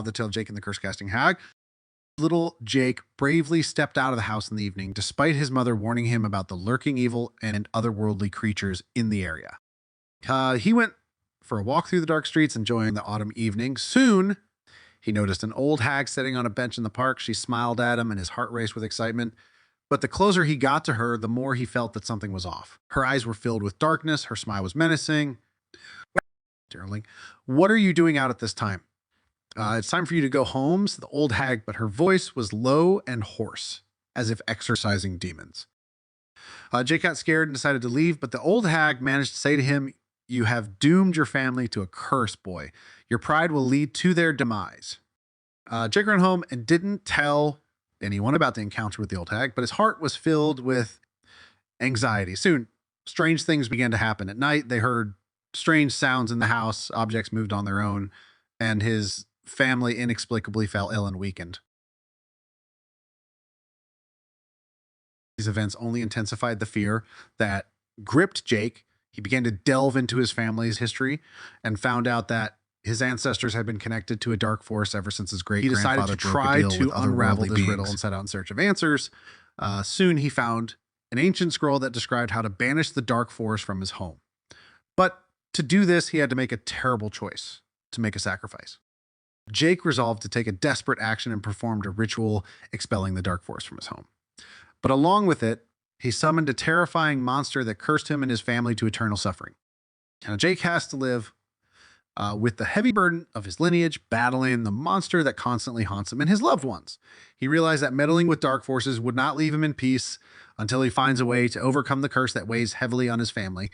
The tale of Jake and the curse casting hag. Little Jake bravely stepped out of the house in the evening, despite his mother warning him about the lurking evil and otherworldly creatures in the area. He went for a walk through the dark streets, enjoying the autumn evening. Soon, he noticed an old hag sitting on a bench in the park. She smiled at him, and his heart raced with excitement. But the closer he got to her, the more he felt that something was off. Her eyes were filled with darkness. Her smile was menacing. Darling, what are you doing out at this time? It's time for you to go home, said the old hag, but her voice was low and hoarse, as if exorcising demons. Jake got scared and decided to leave, but the old hag managed to say to him, "You have doomed your family to a curse, boy. Your pride will lead to their demise." Jake ran home and didn't tell anyone about the encounter with the old hag, but his heart was filled with anxiety. Soon, strange things began to happen. At night, they heard strange sounds in the house, objects moved on their own, and his family inexplicably fell ill and weakened. These events only intensified the fear that gripped Jake. He began to delve into his family's history and found out that his ancestors had been connected to a dark force ever since his great-grandfather. He decided to try to unravel this riddle and set out in search of answers. Soon he found an ancient scroll that described how to banish the dark force from his home. But to do this, he had to make a terrible choice, to make a sacrifice. Jake resolved to take a desperate action and performed a ritual expelling the dark force from his home. But along with it, he summoned a terrifying monster that cursed him and his family to eternal suffering. Now Jake has to live with the heavy burden of his lineage, battling the monster that constantly haunts him and his loved ones. He realized that meddling with dark forces would not leave him in peace until he finds a way to overcome the curse that weighs heavily on his family.